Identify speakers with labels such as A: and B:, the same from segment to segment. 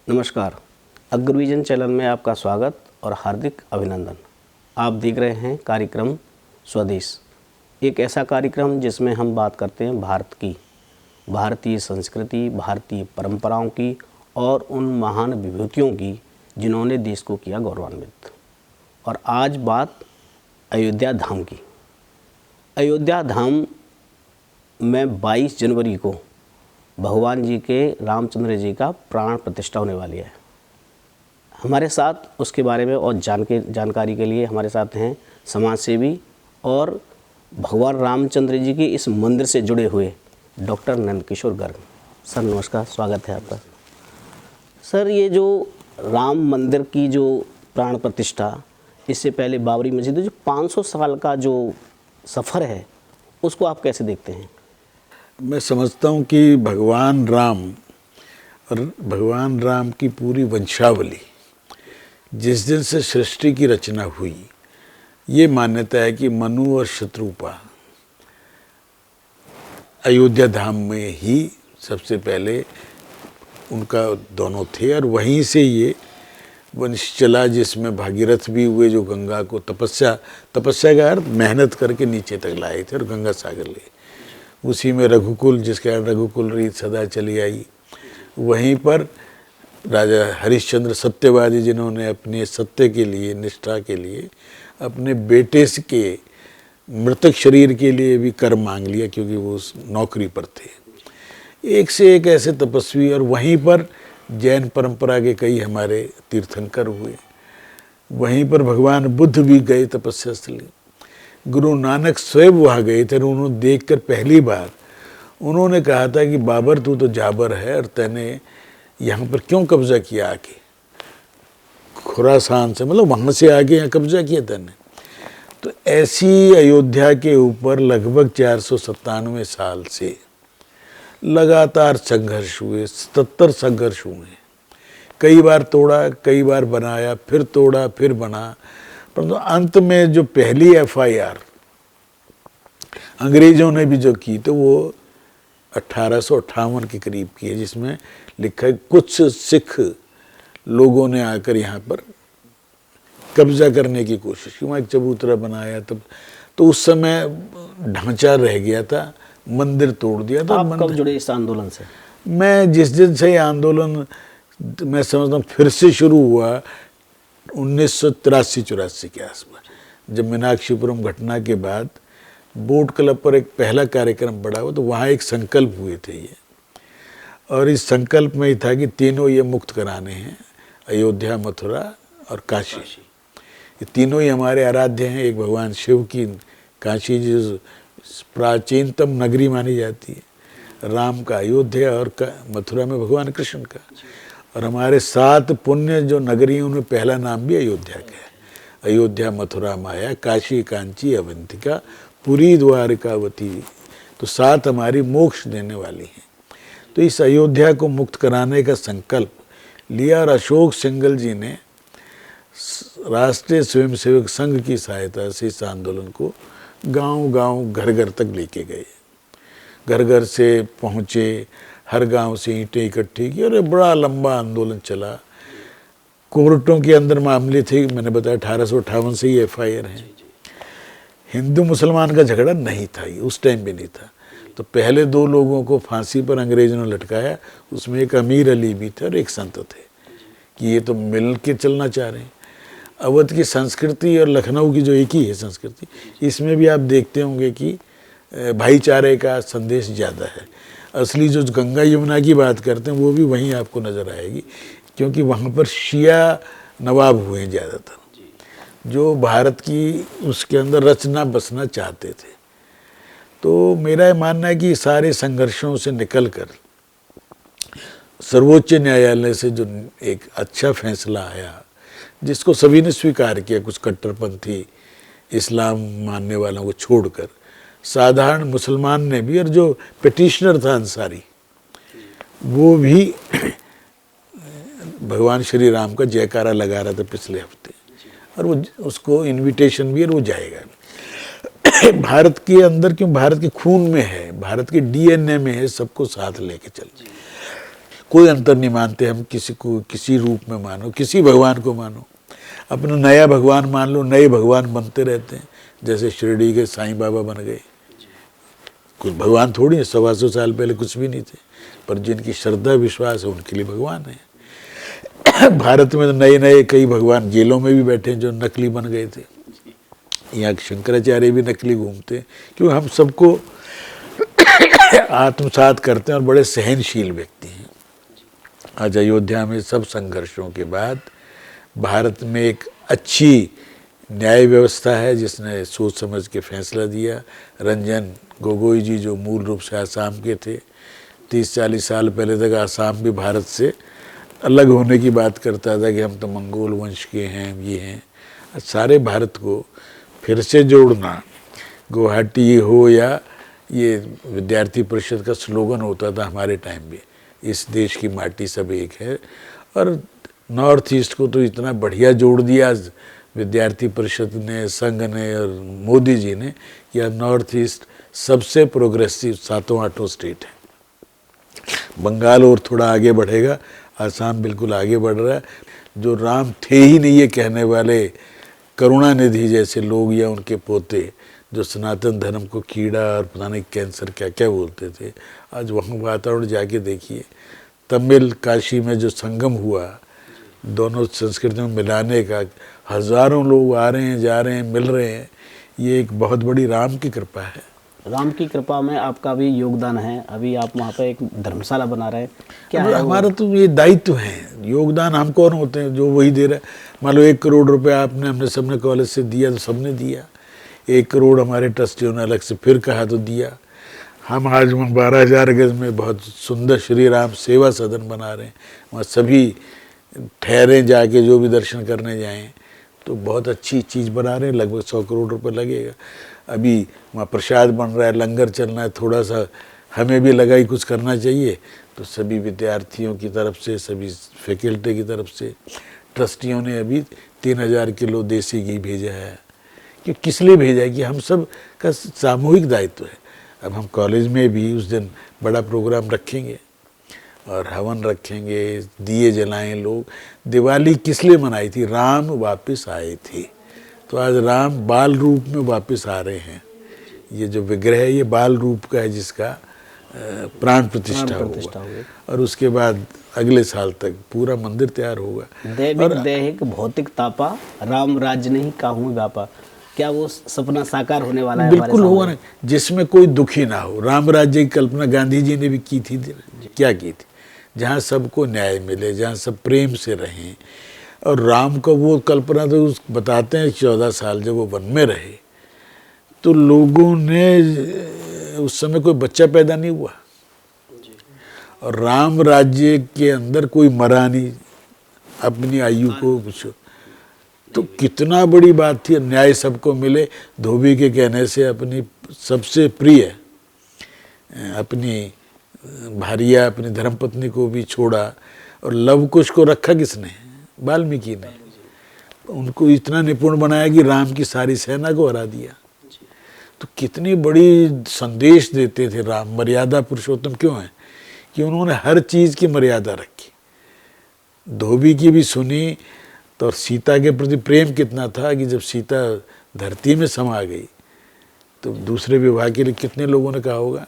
A: नमस्कार। अग्रविजन चैनल में आपका स्वागत और हार्दिक अभिनंदन। आप देख रहे हैं कार्यक्रम स्वदेश, एक ऐसा कार्यक्रम जिसमें हम बात करते हैं भारत की, भारतीय संस्कृति, भारतीय परंपराओं की और उन महान विभूतियों की जिन्होंने देश को किया गौरवान्वित। और आज बात अयोध्या धाम की। अयोध्या धाम में 22 जनवरी को भगवान जी के रामचंद्र जी का प्राण प्रतिष्ठा होने वाली है। हमारे साथ उसके बारे में और जानकारी के लिए हमारे साथ हैं समाज सेवी और भगवान रामचंद्र जी के इस मंदिर से जुड़े हुए डॉक्टर नंदकिशोर गर्ग। सर नमस्कार, स्वागत है आपका। सर, ये जो राम मंदिर की जो प्राण प्रतिष्ठा, इससे पहले बाबरी मस्जिद, जो 500 साल का जो सफ़र है, उसको आप कैसे देखते हैं?
B: मैं समझता हूँ कि भगवान राम की पूरी वंशावली जिस दिन से सृष्टि की रचना हुई, ये मान्यता है कि मनु और शत्रुपा अयोध्या धाम में ही सबसे पहले उनका दोनों थे और वहीं से ये वंश चला, जिसमें भागीरथ भी हुए जो गंगा को तपस्या का अर्थ मेहनत करके नीचे तक लाए थे और गंगा सागर ले। उसी में रघुकुल, जिसके कारण रघुकुल रीत सदा चली आई। वहीं पर राजा हरिश्चंद्र सत्यवादी, जिन्होंने अपने सत्य के लिए, निष्ठा के लिए अपने बेटे के मृतक शरीर के लिए भी कर मांग लिया, क्योंकि वो उस नौकरी पर थे। एक से एक ऐसे तपस्वी, और वहीं पर जैन परंपरा के कई हमारे तीर्थंकर हुए। वहीं पर भगवान बुद्ध भी गए तपस्या स्थली। गुरु नानक स्वयं वहाँ गए थे और उन्होंने देखकर पहली बार उन्होंने कहा था कि बाबर, तू तो जाबर है और तैने यहाँ पर क्यों कब्जा किया आके, खुरासान से, मतलब वहाँ से आके यहाँ कब्जा किया तैने। तो ऐसी अयोध्या के ऊपर लगभग 497 साल से लगातार संघर्ष हुए, 77 संघर्ष हुए। कई बार तोड़ा, कई बार बनाया, फिर तोड़ा, फिर बना, परंतु अंत में जो पहली FIR अंग्रेजों ने भी जो की, तो वो 1858 के करीब की है, जिसमें लिखा है कुछ सिख लोगों ने आकर यहाँ पर कब्जा करने की कोशिश की। वहाँ एक चबूतरा बनाया, तब तो उस समय ढांचा रह गया था, मंदिर तोड़ दिया था।
A: आप कब जुड़े इस आंदोलन से?
B: मैं जिस दिन से ये आंदोलन, मैं समझता हूँ, फिर से शुरू हुआ 1983-84 के आसपास, जब मीनाक्षीपुरम घटना के बाद बोट क्लब पर एक पहला कार्यक्रम पड़ा हुआ, तो वहाँ एक संकल्प हुए थे ये, और इस संकल्प में ही था कि तीनों ये मुक्त कराने हैं, अयोध्या, मथुरा और काशी। ये तीनों ही हमारे आराध्य हैं। एक भगवान शिव की काशी, जो प्राचीनतम नगरी मानी जाती है, राम का अयोध्या, और मथुरा में भगवान कृष्ण का। और हमारे 7 पुण्य जो नगरी हैं, उनमें पहला नाम भी अयोध्या का है। अयोध्या, मथुरा, माया, काशी, कांची, अवंतिका, पुरी, द्वारकावती। तो 7 हमारी मोक्ष देने वाली हैं। तो इस अयोध्या को मुक्त कराने का संकल्प लिया और अशोक सिंघल जी ने राष्ट्रीय स्वयंसेवक संघ की सहायता से इस आंदोलन को गांव-गांव, घर-घर तक लेके गए। घर-घर से पहुँचे, हर गांव से ईंटें इकट्ठी की और बड़ा लंबा आंदोलन चला। कोर्टों के अंदर मामले थे, मैंने बताया 1858 से ही FIR है। हिंदू मुसलमान का झगड़ा नहीं था, ये उस टाइम भी नहीं था। तो पहले 2 लोगों को फांसी पर अंग्रेजों ने लटकाया, उसमें एक अमीर अली भी थे और एक संत थे, कि ये तो मिल के चलना चाह रहे हैं। अवध की संस्कृति और लखनऊ की जो एक ही है संस्कृति, इसमें भी आप देखते होंगे कि भाईचारे का संदेश ज़्यादा है। असली जो गंगा यमुना की बात करते हैं, वो भी वहीं आपको नज़र आएगी, क्योंकि वहाँ पर शिया नवाब हुए हैं ज़्यादातर, जो भारत की उसके अंदर रचना बसना चाहते थे। तो मेरा मानना है कि सारे संघर्षों से निकलकर सर्वोच्च न्यायालय से जो एक अच्छा फैसला आया, जिसको सभी ने स्वीकार किया, कुछ कट्टरपंथी इस्लाम मानने वालों को छोड़कर साधारण मुसलमान ने भी, और जो पिटिशनर था अंसारी, वो भी भगवान श्री राम का जयकारा लगा रहा था पिछले हफ्ते, और वो उसको इनविटेशन भी है और वो जाएगा। भारत के अंदर, क्यों, भारत के खून में है, भारत के DNA में है, सबको साथ लेके चल। कोई अंतर नहीं मानते हम, किसी को किसी रूप में मानो, किसी भगवान को मानो, अपना नया भगवान मान लो, नए भगवान बनते रहते हैं। जैसे शिरडी के साईं बाबा बन गए, कुछ भगवान थोड़ी है, 125 साल पहले कुछ भी नहीं थे, पर जिनकी श्रद्धा विश्वास है उनके लिए भगवान है। भारत में तो नए नए कई भगवान जेलों में भी बैठे हैं जो नकली बन गए थे। यहाँ शंकराचार्य भी नकली घूमते हैं, क्योंकि हम सबको आत्मसात करते हैं और बड़े सहनशील व्यक्ति हैं। आज अयोध्या में सब संघर्षों के बाद भारत में एक अच्छी न्याय व्यवस्था है जिसने सोच समझ के फैसला दिया। रंजन गोगोई जी जो मूल रूप से आसाम के थे, 30-40 साल पहले तक आसाम भी भारत से अलग होने की बात करता था कि हम तो मंगोल वंश के हैं, ये हैं। सारे भारत को फिर से जोड़ना, गुवाहाटी हो या ये विद्यार्थी परिषद का स्लोगन होता था हमारे टाइम में, इस देश की माटी सब एक है। और नॉर्थ ईस्ट को तो इतना बढ़िया जोड़ दिया विद्यार्थी परिषद ने, संघ ने और मोदी जी ने, कि अब नॉर्थ ईस्ट सबसे प्रोग्रेसिव 7-8 स्टेट है। बंगाल और थोड़ा आगे बढ़ेगा, आसाम बिल्कुल आगे बढ़ रहा है। जो राम थे ही नहीं ये कहने वाले करुणानिधि जैसे लोग या उनके पोते जो सनातन धर्म को कीड़ा और पता नहीं कैंसर क्या क्या बोलते थे, आज वहाँ वातावरण जाके देखिए। तमिल काशी में जो संगम हुआ दोनों संस्कृतियों में मिलाने का, हजारों लोग आ रहे हैं, जा रहे हैं, मिल रहे हैं, ये एक बहुत बड़ी राम की कृपा है।
A: राम की कृपा में आपका भी योगदान है। अभी आप वहाँ पे एक धर्मशाला बना रहे हैं, क्या है
B: हमारा तो ये दायित्व है। योगदान हम कौन होते हैं जो वही दे रहे हैं। मान लो 1 करोड़ रुपए आपने हमने सबने कॉलेज से दिया तो सबने दिया, 1 करोड़ हमारे ट्रस्टियों ने अलग से फिर कहा तो दिया। हम आज 12,000 गज में बहुत सुंदर श्री राम सेवा सदन बना रहे हैं, वहाँ सभी ठहरें जाके जो भी दर्शन करने जाएं, तो बहुत अच्छी चीज़ बना रहे हैं। लगभग 100 करोड़ रुपए लगेगा। अभी वहाँ प्रसाद बन रहा है, लंगर चल रहा है, थोड़ा सा हमें भी लगा ही कुछ करना चाहिए, तो सभी विद्यार्थियों की तरफ से, सभी फैकल्टी की तरफ से ट्रस्टियों ने अभी 3000 किलो देसी घी भेजा है। कि किस लिए भेजा है कि हम सब का सामूहिक दायित्व है। अब हम कॉलेज में भी उस दिन बड़ा प्रोग्राम रखेंगे और हवन रखेंगे, दिए जलाएं लोग। दिवाली किस लिए मनाई थी? राम वापस आए थे, तो आज राम बाल रूप में वापस आ रहे हैं। ये जो विग्रह है ये बाल रूप का है जिसका प्राण प्रतिष्ठा होगा, और उसके बाद अगले साल तक पूरा मंदिर तैयार होगा।
A: दैविक दैहिक भौतिक तापा, राम राज्य नहीं काहू व्यापा। क्या वो सपना साकार होने वाला है?
B: बिल्कुल होगा ना, जिसमें कोई दुखी ना हो। राम राज्य की कल्पना गांधी जी ने भी की थी, क्या की थी? जहाँ सबको न्याय मिले, जहाँ सब प्रेम से रहें। और राम का वो कल्पना तो बताते हैं 14 साल जब वो वन में रहे तो लोगों ने, उस समय कोई बच्चा पैदा नहीं हुआ और राम राज्य के अंदर कोई मरा नहीं अपनी आयु को कुछ, तो कितना बड़ी बात थी। न्याय सबको मिले। धोबी के कहने से अपनी सबसे प्रिय अपनी भारिया, अपनी धर्मपत्नी को भी छोड़ा, और लव कुश को रखा किसने? वाल्मीकि ने। उनको इतना निपुण बनाया कि राम की सारी सेना को हरा दिया। तो कितनी बड़ी संदेश देते थे राम। मर्यादा पुरुषोत्तम क्यों है? कि उन्होंने हर चीज़ की मर्यादा रखी। धोबी की भी सुनी, तो और सीता के प्रति प्रेम कितना था कि जब सीता धरती में समा गई तो दूसरे विवाह के लिए कितने लोगों ने कहा होगा।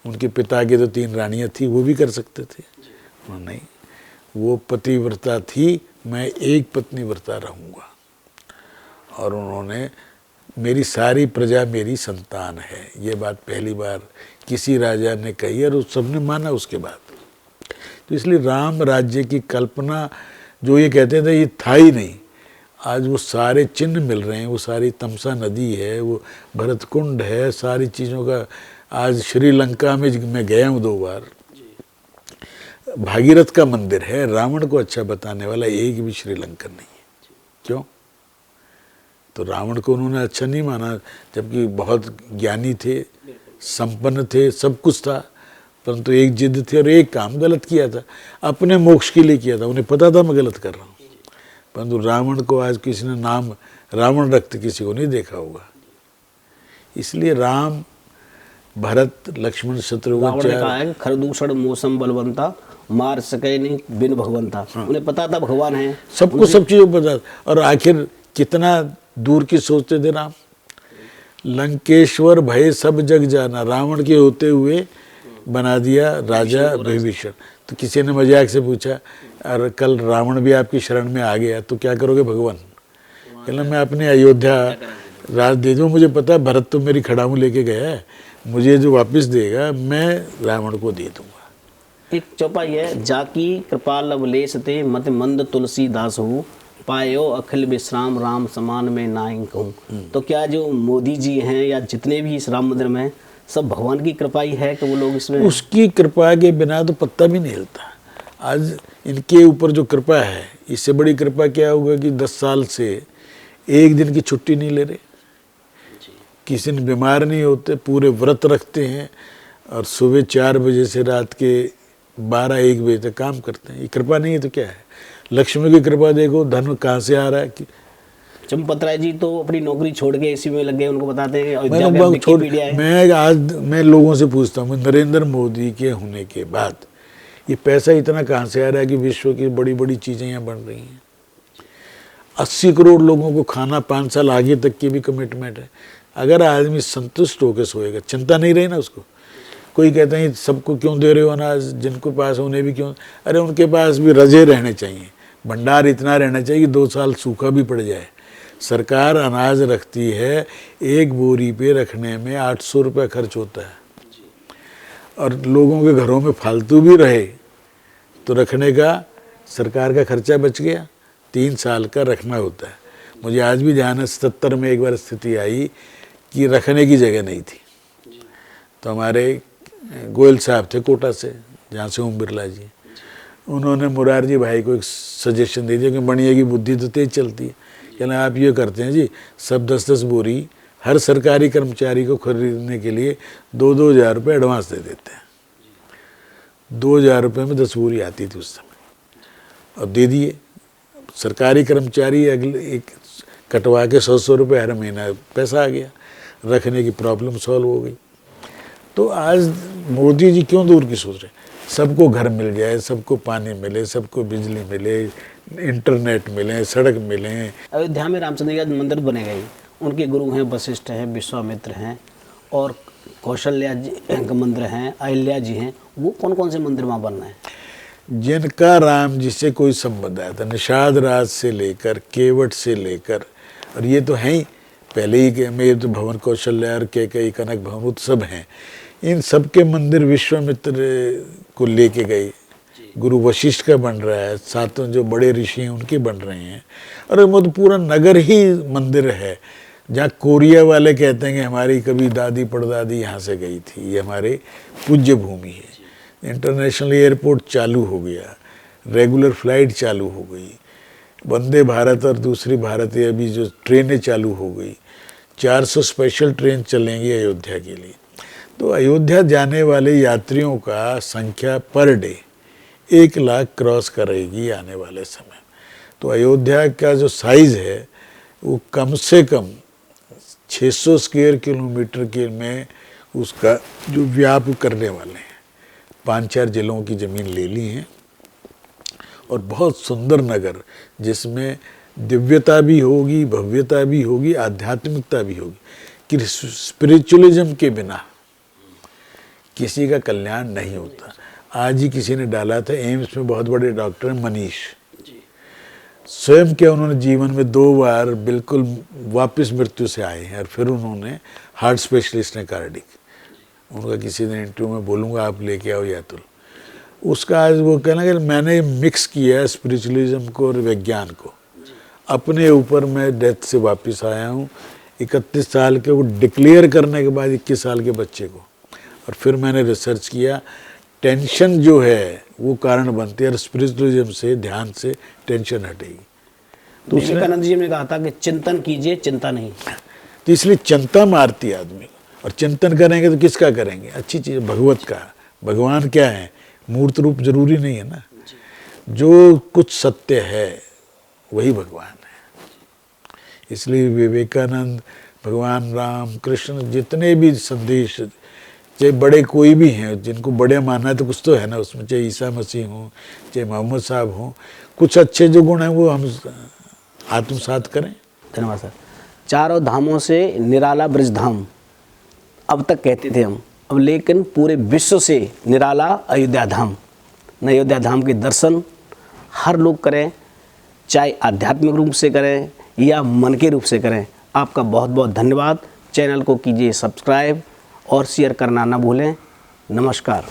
B: उनके पिता के तो 3 रानियां थी, वो भी कर सकते थे, नहीं, वो पतिव्रता थी, मैं एक पत्नी व्रता रहूँगा। और उन्होंने मेरी सारी प्रजा मेरी संतान है, ये बात पहली बार किसी राजा ने कही और सबने माना उसके बाद। तो इसलिए राम राज्य की कल्पना जो ये कहते थे ये था ही नहीं। आज वो सारे चिन्ह मिल रहे हैं, वो सारी तमसा नदी है, वो भरत कुंड है, सारी चीज़ों का। आज श्रीलंका में मैं गया हूँ 2 बार, भागीरथ का मंदिर है, रावण को अच्छा बताने वाला एक भी श्रीलंकन नहीं है। क्यों? तो रावण को उन्होंने अच्छा नहीं माना, जबकि बहुत ज्ञानी थे, संपन्न थे, सब कुछ था, परंतु एक जिद थी और एक काम गलत किया था, अपने मोक्ष के लिए किया था। उन्हें पता था मैं गलत कर रहा हूँ, परंतु रावण को आज किसी ने नाम रावण रक्त किसी को नहीं देखा होगा। इसलिए राम, भरत, लक्ष्मण, शत्रुघ्न,
A: रावण ने कहा है कि खरदूषण मौसम बलवंता, मार सके नहीं बिन भगवंता। उन्हें पता था भगवान है,
B: सबको सब चीज़ों को पता। और आखिर कितना दूर की सोचते थे राम। लंकेश्वर भय सब जग जाना, रावण के होते हुए बना दिया राजा विभीषण। तो किसी ने मजाक से पूछा, अरे कल रावण भी आपकी शरण में आ गया तो क्या करोगे भगवान? कहना मैं अपने अयोध्या राज दे दूँ, मुझे पता है भरत तो मेरी खड़ाऊ लेके गया है, मुझे जो वापस देगा मैं रावण को दे दूंगा।
A: एक चौपाई है, जाकी कृपाल अवलेश ते मत मंद तुलसीदास हो, पायो अखिल विश्राम राम समान में नाई कहूँ। तो क्या जो मोदी जी हैं या जितने भी इस राम मंदिर में, सब भगवान की कृपा ही है कि वो लोग इसमें?
B: उसकी कृपा के बिना तो पत्ता भी नहीं हिलता। आज इनके ऊपर जो कृपा है, इससे बड़ी कृपा क्या होगा कि 10 साल से एक दिन की छुट्टी नहीं ले रहे, किसी दिन बीमार नहीं होते, पूरे व्रत रखते हैं और सुबह 4 बजे से रात के 12-1 बजे तक काम करते हैं। ये कृपा नहीं है तो क्या है? लक्ष्मी की कृपा देखो, धन कहाँ से आ रहा है कि
A: चंपत राय जी तो अपनी नौकरी छोड़ के इसी में लग गए, उनको बताते हैं अयोध्या में विकिपीडिया है।
B: मैं लोगों से पूछता हूँ, नरेंद्र मोदी के होने के बाद ये पैसा इतना कहाँ से आ रहा है कि विश्व की बड़ी बड़ी चीज़ें यहाँ बन रही हैं। 80 करोड़ लोगों को खाना 5 साल आगे तक की भी कमिटमेंट है। अगर आदमी संतुष्ट होकर सोएगा, चिंता नहीं रही ना उसको। कोई कहते हैं सबको क्यों दे रहे हो अनाज, जिनको पास उन्हें भी क्यों? अरे उनके पास भी रजे रहने चाहिए, भंडार इतना रहना चाहिए कि 2 साल सूखा भी पड़ जाए। सरकार अनाज रखती है, एक बोरी पे रखने में 800 रुपये खर्च होता है, और लोगों के घरों में फालतू भी रहे तो रखने का सरकार का खर्चा बच गया। 3 साल का रखना होता है। मुझे आज भी ध्यान है, 77 में एक बार स्थिति आई कि रखने की जगह नहीं थी, तो हमारे गोयल साहब थे कोटा से, जहाँ से ओम बिरला जी, उन्होंने मुरारजी भाई को एक सजेशन दे दिया कि बढ़िया की बुद्धि तो तेज चलती है। कहना आप ये करते हैं जी, सब 10-10 बोरी हर सरकारी कर्मचारी को खरीदने के लिए 2-2 हज़ार रुपये एडवांस दे देते हैं। 2,000 रुपये में 10 बोरी आती थी उस समय, और दे दिए। सरकारी कर्मचारी अगले एक कटवा के 100-100 रुपये हर महीना पैसा आ गया, रखने की प्रॉब्लम सॉल्व हो गई। तो आज मोदी जी क्यों दूर की सोच रहे? सबको घर मिल जाए, सबको पानी मिले, सबको बिजली मिले, इंटरनेट मिले, सड़क मिले।
A: अयोध्या में रामचंद्र जी का मंदिर बनेगा ही, उनके गुरु हैं वशिष्ठ हैं, विश्वामित्र हैं, और कौशल्या जी का मंदिर हैं, अहिल्या जी हैं। वो कौन कौन से मंदिर वहाँ बनना है?
B: जिनका राम जी से कोई संबंध आया था, निषाद राज से लेकर केवट से लेकर, और ये तो हैं ही पहले ही के मेरे तो भवन कौशल्या और कैकेयी कनक भवन सब हैं। इन सब के मंदिर विश्वामित्र को लेके गए, गुरु वशिष्ठ का बन रहा है, सातों जो बड़े ऋषि हैं उनके बन रहे हैं, और वो तो पूरा नगर ही मंदिर है। जहाँ कोरिया वाले कहते हैं कि हमारी कभी दादी परदादी यहाँ से गई थी, ये हमारे पूज्य भूमि है। इंटरनेशनल एयरपोर्ट चालू हो गया, रेगुलर फ्लाइट चालू हो गई, वंदे भारत और दूसरी भारतीय अभी जो ट्रेनें चालू हो गई, 400 स्पेशल ट्रेन चलेंगी अयोध्या के लिए। तो अयोध्या जाने वाले यात्रियों का संख्या पर डे 1 लाख क्रॉस करेगी आने वाले समय। तो अयोध्या का जो साइज़ है वो कम से कम 600 स्क्वायर किलोमीटर के में उसका जो व्याप करने वाले हैं। 5-4 जिलों की ज़मीन ले ली हैं, और बहुत सुंदर नगर जिसमें दिव्यता भी होगी, भव्यता भी होगी, आध्यात्मिकता भी होगी। कि स्पिरिचुअलिज्म के बिना किसी का कल्याण नहीं होता। आज ही किसी ने डाला था, एम्स में बहुत बड़े डॉक्टर हैं मनीष, स्वयं के उन्होंने जीवन में 2 बार बिल्कुल वापस मृत्यु से आए हैं, और फिर उन्होंने हार्ट स्पेशलिस्ट ने कार्डिक, उनका किसी दिन इंटरव्यू में बोलूँगा आप लेके आओ यातुल। उसका आज वो कहना कि मैंने मिक्स किया है स्पिरिचुअलिज्म को और विज्ञान को। अपने ऊपर मैं डेथ से वापस आया हूँ 31 साल के वो डिक्लेयर करने के बाद 21 साल के बच्चे को, और फिर मैंने रिसर्च किया। टेंशन जो है वो कारण बनती है, और स्पिरिचुअलिज्म से, ध्यान से टेंशन हटेगी।
A: तो विवेकानंद जी ने कहा था कि चिंतन कीजिए, चिंता नहीं।
B: तो इसलिए चिंता मारती है आदमी को, और चिंतन करेंगे तो किसका करेंगे? अच्छी चीज़ भगवत का। भगवान क्या है? मूर्त रूप जरूरी नहीं है ना, जो कुछ सत्य है वही भगवान है। इसलिए विवेकानंद, भगवान राम, कृष्ण जितने भी संदेश चाहे बड़े कोई भी हैं, जिनको बड़े मानना है तो कुछ तो है ना उसमें, चाहे ईसा मसीह हों, चाहे मोहम्मद साहब हों, कुछ अच्छे जो गुण हैं वो हम आत्मसात करें।
A: धन्यवाद सर। चारों धामों से निराला ब्रज धाम अब तक कहते थे हम, अब लेकिन पूरे विश्व से निराला अयोध्या धाम। अयोध्या धाम के दर्शन हर लोग करें, चाहे आध्यात्मिक रूप से करें या मन के रूप से करें। आपका बहुत बहुत धन्यवाद। चैनल को कीजिए सब्सक्राइब और शेयर करना ना भूलें। नमस्कार।